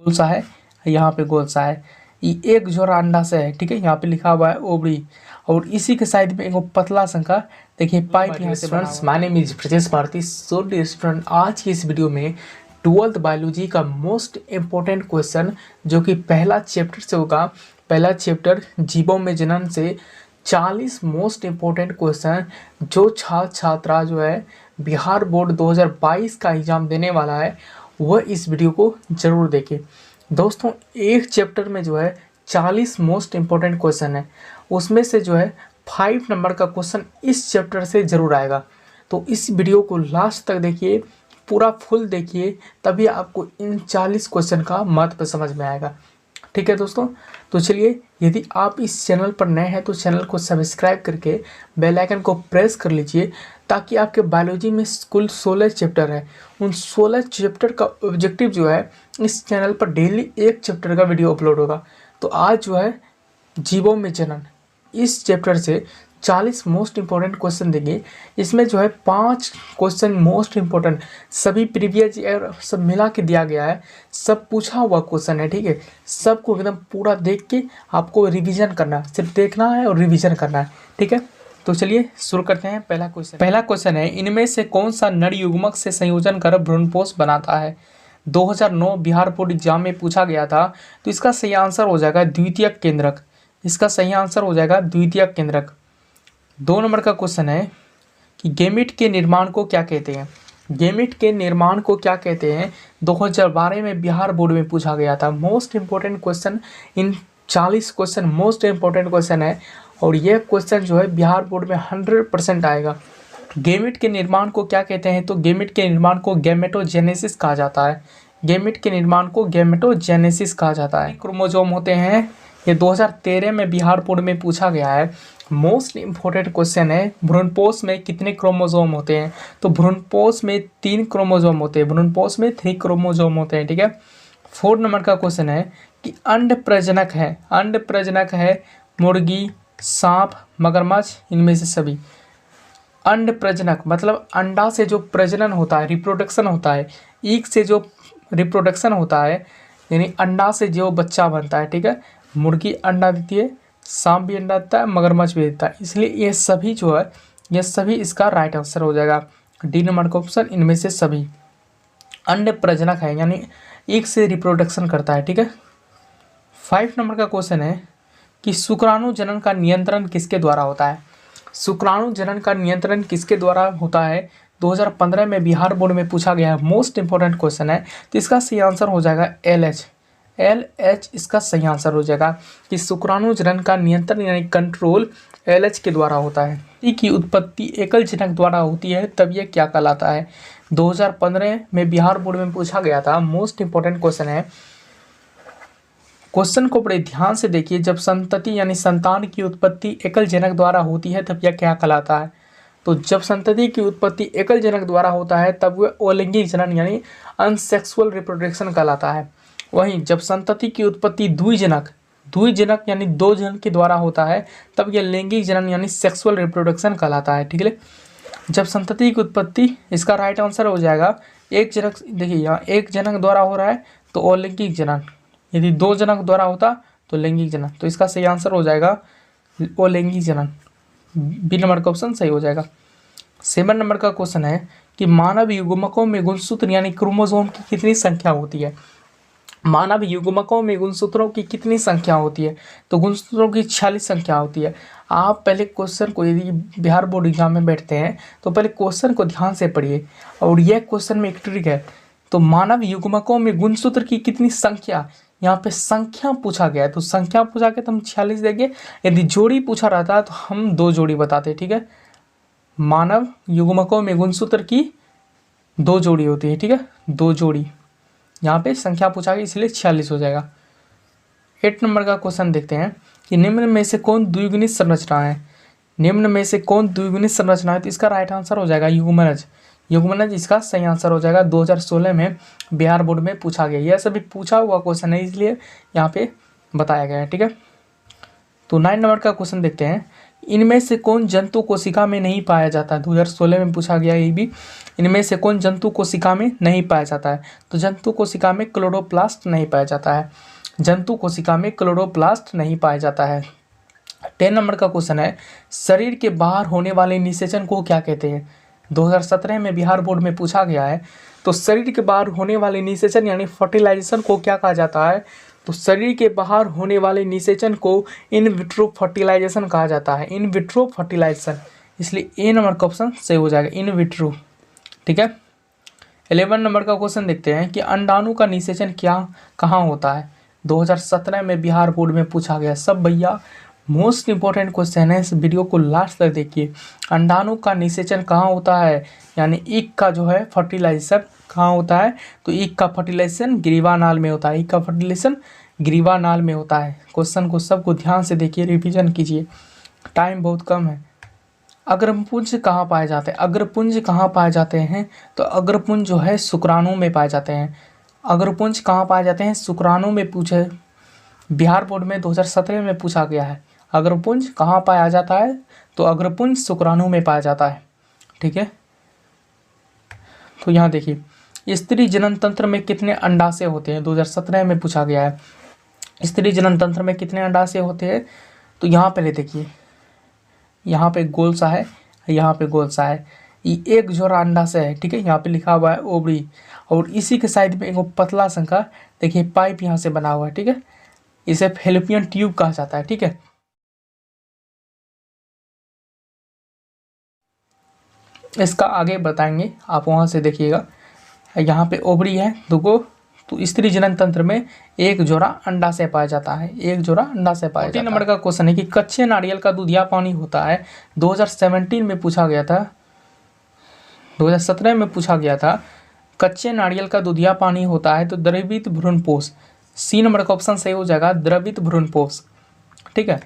गोल सा है, यहाँ पे गोल सा है, ये एक जोड़ा अंडा से है, ठीक है। यहाँ पे लिखा हुआ है ओवरी, और इसी के साइड में एक पतला सा का देखिए पाइप यहाँ से बना। My name is Brajesh Bharti. So dear student, आज की इस वीडियो में 12th बायोलॉजी का मोस्ट इम्पोर्टेंट क्वेश्चन जो कि पहला चैप्टर से होगा, पहला चैप्टर जीवों में जनन से 40 मोस्ट इम्पोर्टेंट क्वेश्चन जो छात्र छात्रा जो है बिहार बोर्ड 2022 का एग्ज़ाम देने वाला है वह इस वीडियो को ज़रूर देखें। दोस्तों, एक चैप्टर में जो है 40 मोस्ट इम्पोर्टेंट क्वेश्चन है, उसमें से जो है 5 नंबर का क्वेश्चन इस चैप्टर से ज़रूर आएगा। तो इस वीडियो को लास्ट तक देखिए, पूरा फुल देखिए, तभी आपको इन 40 क्वेश्चन का महत्व समझ में आएगा। ठीक है दोस्तों, तो चलिए, यदि आप इस चैनल पर नए हैं तो चैनल को सब्सक्राइब करके बेल आइकन को प्रेस कर लीजिए, ताकि आपके बायोलॉजी में कुल 16 चैप्टर है, उन 16 चैप्टर का ऑब्जेक्टिव जो है इस चैनल पर डेली एक चैप्टर का वीडियो अपलोड होगा। तो आज जो है जीवों में जनन, इस चैप्टर से 40 मोस्ट इम्पोर्टेंट क्वेश्चन देंगे। इसमें जो है 5 क्वेश्चन मोस्ट इम्पोर्टेंट, सभी प्रीवियस ईयर सब मिला के दिया गया है, सब पूछा हुआ क्वेश्चन है, ठीक है। सबको एकदम पूरा देख के आपको रिवीजन करना है, सिर्फ देखना है और रिवीजन करना है, ठीक है। तो चलिए शुरू करते हैं। पहला क्वेश्चन है, इनमें से कौन सा नर युग्मक से संयोजन कर भ्रूणपोष बनाता है? 2009 बिहार बोर्ड एग्जाम में पूछा गया था, तो इसका सही आंसर हो जाएगा द्वितीयक केंद्रक। इसका सही आंसर हो जाएगा द्वितीयक केंद्रक। 2 नंबर का क्वेश्चन है कि गेमिट के निर्माण को क्या कहते हैं? गेमिट के निर्माण को क्या कहते हैं? 2012 में बिहार बोर्ड में पूछा गया था। मोस्ट इम्पोर्टेंट क्वेश्चन, इन 40 क्वेश्चन मोस्ट इम्पोर्टेंट क्वेश्चन है, और यह क्वेश्चन जो है बिहार बोर्ड में 100% आएगा। गेमिट के निर्माण को क्या कहते हैं? तो गेमिट के निर्माण को गैमेटोजेनेसिस कहा जाता है। गेमिट के निर्माण को गैमेटोजेनेसिस कहा जाता है। क्रोमोसोम होते हैं, ये 2013 में बिहार बोर्ड में पूछा गया है। मोस्ट इम्पोर्टेंट क्वेश्चन है, भ्रूणपोष में कितने क्रोमोसोम होते हैं? तो भ्रूणपोष में 3 क्रोमोसोम होते हैं, भ्रूणपोष में 3 क्रोमोसोम होते हैं, ठीक है। 4 नंबर का क्वेश्चन है कि अंड प्रजनक है, अंड प्रजनक है मुर्गी, सांप, मगरमच्छ, इनमें से सभी। अंड प्रजनक मतलब अंडा से जो प्रजनन होता है, रिप्रोडक्शन होता है, ईग से जो रिप्रोडक्शन होता है, यानी अंडा से जो बच्चा बनता है, ठीक है। मुर्गी अंडा देती है, सांप भी अंडा देता है, मगरमच्छ भी देता है, इसलिए ये सभी जो है, ये सभी इसका राइट आंसर हो जाएगा। डी नंबर का ऑप्शन, इनमें से सभी अंड प्रजनक है, यानी ईग से रिप्रोडक्शन करता है, ठीक है। 5 नंबर का क्वेश्चन है कि शुक्राणु जनन का नियंत्रण किसके द्वारा होता है? शुक्राणु जनन का नियंत्रण किसके द्वारा होता है? 2015 में बिहार बोर्ड में पूछा गया है, मोस्ट इंपॉर्टेंट क्वेश्चन है। तो इसका सही आंसर हो जाएगा LH। LH इसका सही आंसर हो जाएगा कि शुक्राणु जनन का नियंत्रण यानी कंट्रोल LH के द्वारा होता है। की उत्पत्ति एकल जनक द्वारा होती है, तब यह क्या कहलाता है? 2015 में बिहार बोर्ड में पूछा गया था, मोस्ट इंपॉर्टेंट क्वेश्चन है। क्वेश्चन को बड़े ध्यान से देखिए, जब संतति यानी संतान की उत्पत्ति एकल जनक द्वारा होती है तब यह क्या कहलाता है? तो जब संतति की उत्पत्ति एकल जनक द्वारा होता है तब वह अलैंगिक जनन यानी अनसेक्सुअल रिप्रोडक्शन कहलाता है। वहीं जब संतति की उत्पत्ति द्विजनक यानी 2 जन के द्वारा होता है तब यह लैंगिक जनन यानी सेक्सुअल रिप्रोडक्शन कहलाता है, ठीक है। जब संतति की उत्पत्ति, इसका राइट आंसर हो जाएगा एक जनक, देखिए यहाँ एक जनक द्वारा हो रहा है तो अलैंगिक जनन, यदि 2 जनक द्वारा होता तो लैंगिक जनन, तो इसका सही आंसर हो जाएगा अलैंगिक जनन। बी नंबर का ऑप्शन सही हो जाएगा। 7 नंबर का क्वेश्चन है कि मानव युग्मकों में गुणसूत्र यानी क्रोमोसोम की कितनी संख्या होती है? मानव युग्मकों में गुणसूत्रों की कितनी संख्या होती है? तो गुणसूत्रों की 46 संख्या होती है। आप पहले क्वेश्चन को, यदि बिहार बोर्ड एग्जाम में बैठते हैं तो पहले क्वेश्चन को ध्यान से पढ़िए, और यह क्वेश्चन में एक ट्रिक है। तो मानव युग्मकों में गुणसूत्र की कितनी संख्या, यहाँ पे संख्या पूछा गया है, तो संख्या पूछा गया तो हम 46 देंगे। यदि जोड़ी पूछा रहता है तो हम 2 जोड़ी बताते, ठीक है। मानव युग्मकों में गुणसूत्र की 2 जोड़ी होती है, ठीक है, 2 जोड़ी। यहाँ पे संख्या पूछा गया इसलिए 46 हो जाएगा। 8 नंबर का क्वेश्चन देखते हैं कि निम्न में से कौन द्विगुणित संरचना है? निम्न में से कौन द्विगुणित संरचना है? तो इसका राइट आंसर हो जाएगा युग्मनज। युग्मनज इसका सही आंसर हो जाएगा। 2016 में बिहार बोर्ड में पूछा गया, यह सभी पूछा हुआ क्वेश्चन है, इसलिए यहाँ पे बताया गया है, ठीक है। तो 9 नंबर का क्वेश्चन देखते हैं इनमें से कौन जंतु कोशिका में नहीं पाया जाता है? 2016 में पूछा गया ये भी। इनमें से कौन जंतु कोशिका में नहीं पाया जाता है? तो जंतु कोशिका में क्लोरोप्लास्ट नहीं पाया जाता है। जंतु कोशिका में क्लोरोप्लास्ट नहीं पाया जाता है। 10 नंबर का क्वेश्चन है, शरीर के बाहर होने वाले निषेचन को क्या कहते हैं? 2017 में बिहार बोर्ड में पूछा गया है। तो शरीर के बाहर होने वाले निषेचन यानी फर्टिलाइजेशन को क्या कहा जाता है? तो शरीर के बाहर होने वाले निषेचन को इन विट्रो फर्टिलाइजेशन कहा जाता है। इन विट्रो फर्टिलाइजेशन, इसलिए ए नंबर का ऑप्शन सही हो जाएगा, इन विट्रो। ठीक है। 11 नंबर का क्वेश्चन देखते हैं कि अंडाणु का निषेचन कहाँ होता है? 2017 में बिहार बोर्ड में पूछा गया। सब भैया मोस्ट इंपॉर्टेंट क्वेश्चन है, इस वीडियो को लास्ट तक देखिए। अंडाणु का निषेचन कहाँ होता है, यानी ईक का जो है फर्टिलाइजेशन कहाँ होता है? तो ईक का फर्टिलाइजेशन ग्रीवा नाल में होता है। ईक का फर्टिलाइजेशन ग्रीवा नाल में होता है। क्वेश्चन को सबको ध्यान से देखिए, रिवीजन कीजिए, टाइम बहुत कम है। अग्रपुंज कहाँ पाए जाते हैं? अग्रपुंज कहाँ पाए जाते हैं? तो अग्रपुंज जो है शुक्राणु में पाए जाते हैं। अग्रपुंज कहाँ पाए जाते हैं? शुक्राणु में पूछे, बिहार बोर्ड में 2017 में पूछा गया है। अग्रपुंज कहाँ पाया जाता है? तो अग्रपुंज शुक्राणु में पाया जाता है। ठीक है। तो यहाँ देखिए, स्त्री जनन तंत्र में कितने अंडाशय होते हैं? 2017 में पूछा गया है। स्त्री जनन तंत्र में कितने अंडाशय होते हैं? तो यहाँ पहले देखिए, यहाँ पे गोल सा है, यहाँ पे गोल सा है, ये एक जोड़ा अंडाशय है। ठीक है। यहाँ पे लिखा हुआ है ओवरी, और इसी के साइड में एक पतला सा का देखिए पाइप यहाँ से बना हुआ है। ठीक है। इसे फेलोपियन ट्यूब कहा जाता है। ठीक है। इसका आगे बताएंगे, आप वहाँ से देखिएगा। यहाँ पे ओवरी है दुगो, तो स्त्री जनन तंत्र में एक जोड़ा अंडाशय पाया जाता है। एक जोड़ा अंडाशय पाया जाता है। 3 नंबर का क्वेश्चन है कि कच्चे नारियल का दूधिया पानी होता है। 2017 में पूछा गया था, 2017 में पूछा गया था। कच्चे नारियल का दूधिया पानी होता है तो द्रवित भ्रूणपोष। सी नंबर का ऑप्शन सही हो जाएगा, द्रवित भ्रूणपोष। ठीक है।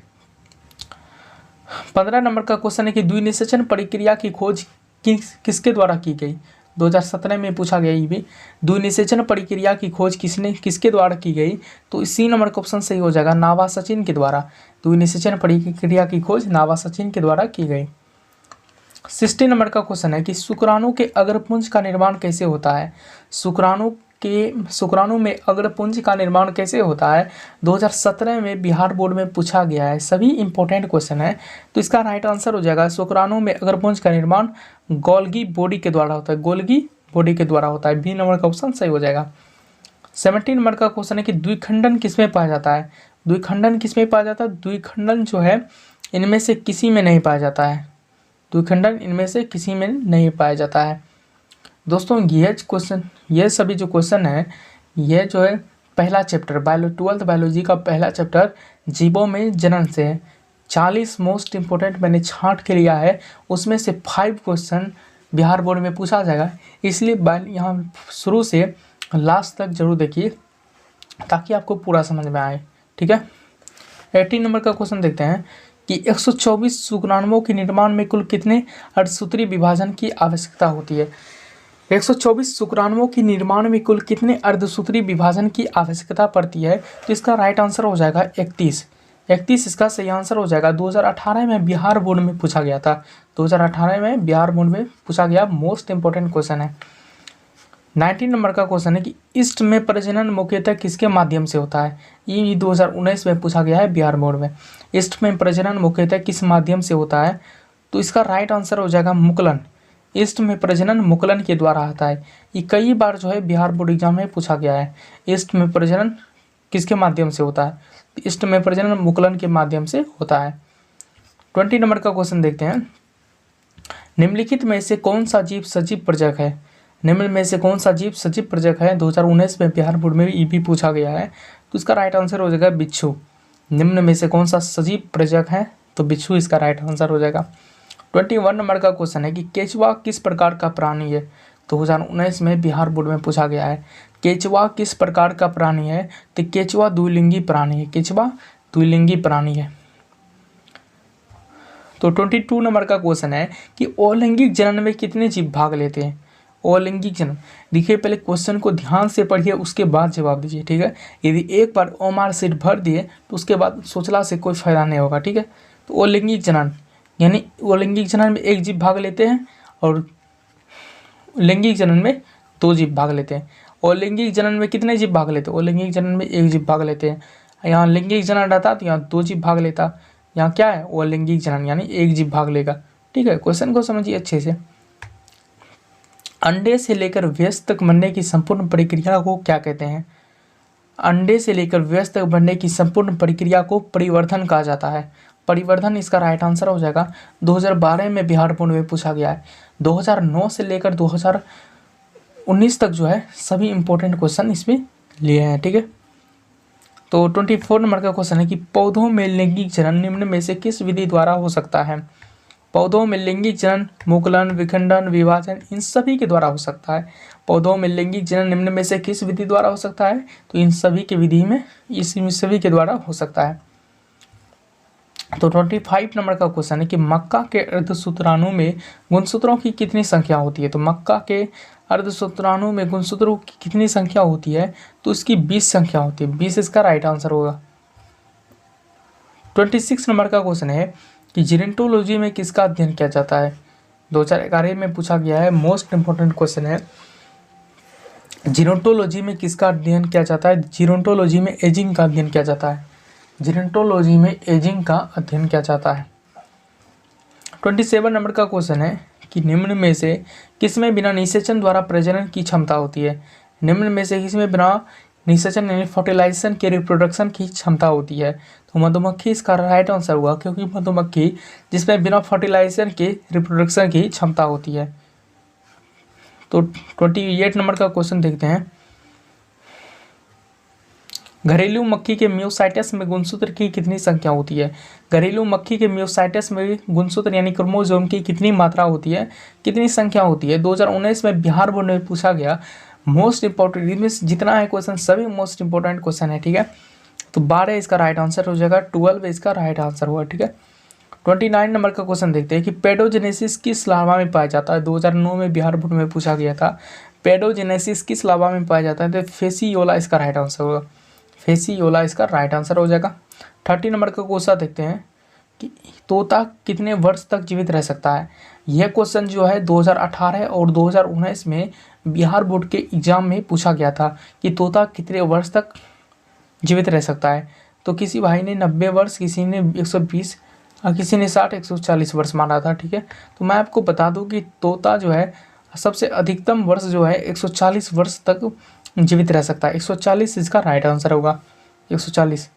15 नंबर का क्वेश्चन है कि द्विनिषेचन प्रक्रिया की खोज किसके द्वारा की गई? 2017 में पूछा गया ये भी। द्विनिषेचन प्रक्रिया की खोज किसके द्वारा की गई? तो सी नंबर का ऑप्शन सही हो जाएगा, नावासचिन के द्वारा। द्विनिषेचन प्रक्रिया की खोज नावासचिन के द्वारा की गई। 60 नंबर का क्वेश्चन है कि शुक्राणु के अग्रपुंज का निर्माण कैसे होता है? शुक्राणु में अग्रपुंज का निर्माण कैसे होता है? 2017 में बिहार बोर्ड में पूछा गया है। सभी इंपॉर्टेंट क्वेश्चन है, तो इसका राइट आंसर हो जाएगा, शुक्राणु में अग्रपुंज का निर्माण गोल्गी बॉडी के द्वारा होता है। गोल्गी बॉडी के द्वारा होता है। बी नंबर का ऑप्शन सही हो जाएगा। 17 नंबर का क्वेश्चन है कि द्विखंडन किसमें पाया जाता है? द्विखंडन किसमें पाया जाता है? द्विखंडन जो है इनमें से किसी में नहीं पाया जाता है। द्विखंडन इनमें से किसी में नहीं पाया जाता है। दोस्तों ये सभी जो क्वेश्चन है, ये जो है पहला चैप्टर 12th बायोलॉजी का पहला चैप्टर जीवों में जनन से 40 मोस्ट इंपोर्टेंट मैंने छांट के लिया है। उसमें से 5 क्वेश्चन बिहार बोर्ड में पूछा जाएगा, इसलिए यहाँ शुरू से लास्ट तक जरूर देखिए ताकि आपको पूरा समझ में आए। ठीक है। 18 नंबर का क्वेश्चन देखते हैं कि 124 शुक्राणुओं के निर्माण में कुल कितने अर्धसूत्री विभाजन की आवश्यकता होती है? 124 शुक्राणुओं के निर्माण में कुल कितने अर्धसूत्री विभाजन की आवश्यकता पड़ती है? तो इसका राइट आंसर हो जाएगा 31 इसका सही आंसर हो जाएगा। 2018 में बिहार बोर्ड में पूछा गया था। 2018 में बिहार बोर्ड में पूछा गया, मोस्ट इंपोर्टेंट क्वेश्चन है। 19 नंबर का क्वेश्चन है कि ईस्ट में प्रजनन मुख्यतः किसके माध्यम से होता है? ये 2019 में पूछा गया है बिहार बोर्ड में। ईस्ट में प्रजनन मुख्यतः किस माध्यम से होता है? तो इसका राइट आंसर हो जाएगा मुकुलन। ईस्ट में प्रजनन मुकुलन के द्वारा आता है। ये कई बार जो है बिहार बोर्ड एग्जाम में पूछा गया है। ईस्ट में प्रजनन किसके माध्यम से होता है? ईस्ट में प्रजनन मुकुलन के माध्यम से होता है। 20 नंबर का क्वेश्चन देखते हैं, निम्नलिखित में से कौन सा जीव सजीव प्रजक है? निम्न में से कौन सा जीव सजीव प्रजक है? 2019 में बिहार बोर्ड में ये भी पूछा गया है, तो इसका राइट आंसर हो जाएगा बिच्छू। निम्न में से कौन सा सजीव प्रजक है? तो बिच्छू इसका राइट आंसर हो जाएगा। 21 नंबर का क्वेश्चन है कि केचुआ किस प्रकार का प्राणी है? 2019 में बिहार बोर्ड में पूछा गया है। केचुआ किस प्रकार का प्राणी है? तो केचुआ द्विलिंगी प्राणी है। केचुआ द्विलिंगी प्राणी है। तो 22 नंबर का क्वेश्चन है कि अलैंगिक जनन में कितने जीव भाग लेते हैं? अलैंगिक जनन, देखिए पहले क्वेश्चन को ध्यान से पढ़िए, उसके बाद जवाब दीजिए। ठीक है। यदि एक बार ओमार सीट भर दिए तो उसके बाद सोचला से कोई फायदा नहीं होगा। ठीक है। तो अलैंगिक जनन यानी अलैंगिक जनन में एक जीव भाग लेते हैं और लैंगिक जनन में 2 जीव भाग लेते हैं। अलैंगिक जनन में कितने जीव भाग लेते हैं? अलैंगिक जनन में 1 जीव भाग लेते हैं। यहाँ लैंगिक जनन रहता तो यहाँ 2 जीव भाग लेता। यहाँ क्या है? अलैंगिक जनन यानी 1 जीव भाग लेगा। ठीक है, क्वेश्चन को समझिए अच्छे से। अंडे से लेकर वयस्क तक बनने की संपूर्ण प्रक्रिया को क्या कहते हैं? अंडे से लेकर वयस्क तक बनने की संपूर्ण प्रक्रिया को परिवर्धन कहा जाता है। परिवर्धन इसका राइट आंसर हो जाएगा। 2012 में बिहार बोर्ड में पूछा गया है। 2009 से लेकर 2019 तक जो है सभी इंपॉर्टेंट क्वेश्चन इसमें लिए हैं। ठीक है, तो 24 नंबर का क्वेश्चन है कि पौधों में लैंगिक जनन निम्न में से किस विधि द्वारा हो सकता है? पौधों में लैंगिक जनन मुकुलन, विखंडन, विभाजन इन सभी के द्वारा हो सकता है। पौधों में लैंगिक जनन निम्न में से किस विधि द्वारा हो सकता है? तो इन सभी के विधि में सभी के द्वारा हो सकता है। तो 25 नंबर का क्वेश्चन है कि मक्का के अर्धसूत्राणु में गुणसूत्रों की कितनी संख्या होती है? तो मक्का के अर्धसूत्राणु में गुणसूत्रों की कितनी संख्या होती है? तो इसकी 20 संख्या होती है। 20 इसका राइट आंसर होगा। 26 नंबर का क्वेश्चन है कि जीरोंटोलॉजी में किसका अध्ययन किया जाता है? 2011 में पूछा गया है, मोस्ट इंपोर्टेंट क्वेश्चन है। जीरोंटोलॉजी में किसका अध्ययन किया जाता है? जीरोंटोलॉजी में एजिंग का अध्ययन किया जाता है। जीरोंटोलॉजी में एजिंग का अध्ययन किया जाता है। 27 नंबर का क्वेश्चन है कि निम्न में से किसमें बिना निषेचन द्वारा प्रजनन की क्षमता होती है? निम्न में से किसमें बिना निषेचन यानी फर्टिलाइजेशन के रिप्रोडक्शन की क्षमता होती है? तो मधुमक्खी इसका राइट आंसर हुआ, क्योंकि मधुमक्खी जिसमें बिना फर्टिलाइजेशन के रिप्रोडक्शन की क्षमता होती है। तो 28 नंबर का क्वेश्चन देखते हैं। घरेलू मक्खी के मियोसाइटस में गुणसूत्र की कितनी संख्या होती है? घरेलू मक्खी के मियोसाइटस में गुणसूत्र यानी क्रोमोसोम की कितनी मात्रा होती है, कितनी संख्या होती है? 2019 में बिहार बोर्ड में पूछा गया। मोस्ट इंपॉर्टेंट, इसमें जितना है क्वेश्चन सभी मोस्ट इंपॉर्टेंट क्वेश्चन है। ठीक है, तो 12 इसका राइट आंसर हो जाएगा, 12 इसका राइट आंसर हुआ। ठीक है, 29 नंबर का क्वेश्चन देखते हैं कि पेडोजेनेसिस किस लार्वा में पाया जाता है? 2009 में बिहार बोर्ड में पूछा गया था। पेडोजेनेसिस किस लार्वा में पाया जाता है? तो फेसियोला इसका राइट आंसर होगा। फेसियोला इसका राइट आंसर हो जाएगा। 30 नंबर का क्वेश्चन देखते हैं कि तोता कितने वर्ष तक जीवित रह सकता है? यह क्वेश्चन जो है 2018 और 2019 में बिहार बोर्ड के एग्जाम में पूछा गया था कि तोता कितने वर्ष तक जीवित रह सकता है। तो किसी भाई ने 90 वर्ष, किसी ने 120 और किसी ने 60, 140 वर्ष माना था। ठीक है, तो मैं आपको बता दूं कि तोता जो है सबसे अधिकतम वर्ष जो है 140 वर्ष तक जीवित रह सकता है। 140 इसका राइट आंसर होगा, 140।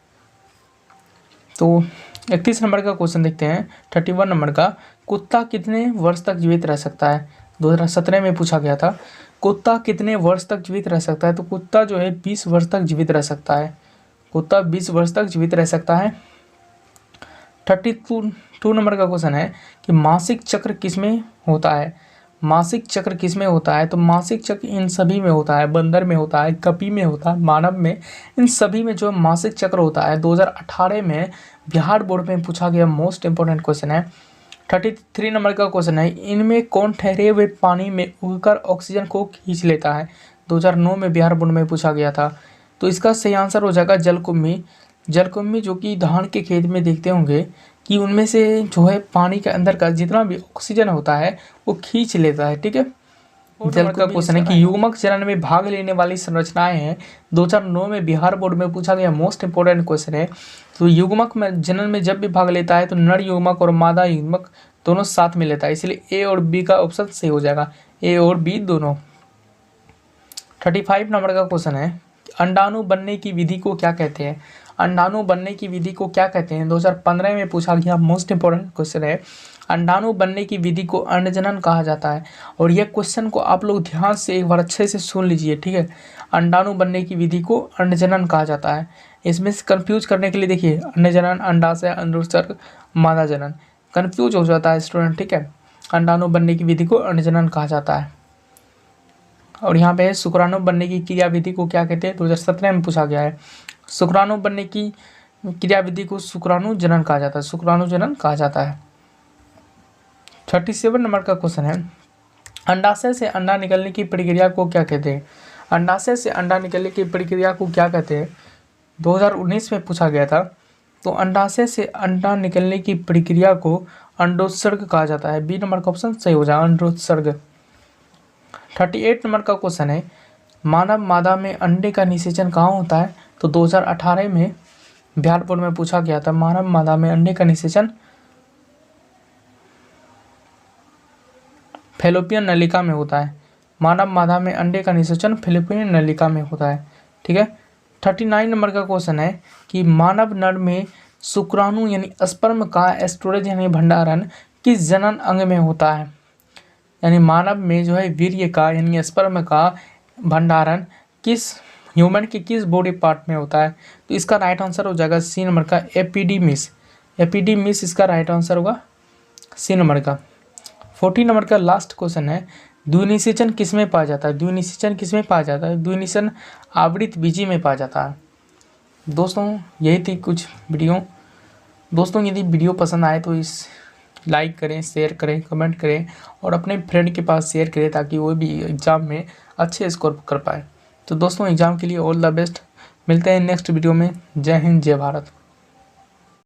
तो 31 नंबर का क्वेश्चन देखते हैं, 31 नंबर का। कुत्ता कितने वर्ष तक जीवित रह सकता है? 2017 में पूछा गया था, कुत्ता कितने वर्ष तक जीवित रह सकता है? तो कुत्ता जो है 20 वर्ष तक जीवित रह सकता है। कुत्ता 20 वर्ष तक जीवित रह सकता है। 32 नंबर का क्वेश्चन है कि मासिक चक्र किसमें होता है? मासिक चक्र किसमें होता है? तो मासिक चक्र इन सभी में होता है। बंदर में होता है, कपी में होता है, मानव में, इन सभी में जो मासिक चक्र होता है। 2018 में बिहार बोर्ड में पूछा गया मोस्ट इंपोर्टेंट क्वेश्चन है। 33 नंबर का क्वेश्चन है, इनमें कौन ठहरे हुए पानी में उगकर ऑक्सीजन को खींच लेता है? 2009 में बिहार बोर्ड में पूछा गया था। तो इसका सही आंसर हो जाएगा जलकुंभी। जलकुंभी जो कि धान के खेत में देखते होंगे कि उनमें से जो है पानी के अंदर का जितना भी ऑक्सीजन होता है वो खींच लेता है। ठीक है, जल का क्वेश्चन है कि युग्मक जनन में भाग लेने वाली संरचनाएं हैं। 2009 में बिहार बोर्ड में पूछा गया मोस्ट इंपोर्टेंट क्वेश्चन है। तो युग्मक में जनन में जब भी भाग लेता है तो नर युग्मक और मादा युग्मक दोनों साथ में लेता है, इसलिए ए और बी का ऑप्शन सही हो जाएगा, ए और बी दोनों। 35 नंबर का क्वेश्चन है, अंडाणु बनने की विधि को क्या कहते हैं? अंडाणु बनने की विधि को क्या कहते हैं? 2015 में पूछा गया मोस्ट इंपोर्टेंट क्वेश्चन है। अंडाणु बनने की विधि को अंडजनन कहा जाता है। और यह क्वेश्चन को आप लोग ध्यान से एक बार अच्छे से सुन लीजिए। ठीक है, अंडाणु बनने की विधि को अंडजनन कहा जाता है। इसमें से कंफ्यूज करने के लिए देखिए, अंडजनन, अंडाशय, अंडोत्सर्ग, मादा जनन, कंफ्यूज हो जाता है स्टूडेंट। ठीक है, अंडाणु बनने की विधि को अंडजनन कहा जाता है। और यहाँ पे शुक्राणु बनने की क्रिया विधि को क्या कहते हैं? 2017 में पूछा गया है। शुक्राणु बनने की क्रिया विधि को शुक्राणु जनन कहा जाता है, शुक्राणु जनन कहा जाता है। 37 नंबर का क्वेश्चन है, अंडाशय से अंडा निकलने की प्रक्रिया को क्या कहते हैं? अंडाशय से अंडा निकलने की प्रक्रिया को क्या कहते हैं? 2019 में पूछा गया था। तो अंडाशय से अंडा निकलने की प्रक्रिया को अंडोत्सर्ग कहा जाता है। बी नंबर का ऑप्शन सही हो जाएगा, अंडोत्सर्ग। 38 नंबर का क्वेश्चन है, मानव मादा में अंडे का निषेचन कहाँ होता है? तो 2018 में बिहार बोर्ड में पूछा गया था, मानव मादा में अंडे का निषेचन फैलोपियन नलिका में होता है। मानव मादा में अंडे का निषेचन फैलोपियन नलिका में होता है। ठीक है। 39 नंबर का क्वेश्चन है कि मानव नर में शुक्राणु यानी स्पर्म का स्टोरेज यानी भंडारण किस जनन अंग में होता है? यानी मानव में जो है वीर्य का यानी स्पर्म का भंडारण किस ह्यूमन के किस बॉडी पार्ट में होता है? तो इसका राइट आंसर हो जाएगा सी नंबर का, एपिडीमिस। एपिडीमिस इसका राइट आंसर होगा सी नंबर का। 40 नंबर का लास्ट क्वेश्चन है, द्विनिषेचन किस में पाया जाता है? द्विनिषेचन किस में पाया जाता है? द्विनिषेचन आवृत बीजी में पाया जाता है। दोस्तों यही थी कुछ वीडियो। दोस्तों यदि वीडियो पसंद आए तो इस लाइक करें, शेयर करें, कमेंट करें और अपने फ्रेंड के पास शेयर करें ताकि वो भी एग्ज़ाम में अच्छे स्कोर कर पाए। तो दोस्तों एग्ज़ाम के लिए ऑल द बेस्ट। मिलते हैं नेक्स्ट वीडियो में। जय हिंद, जय भारत।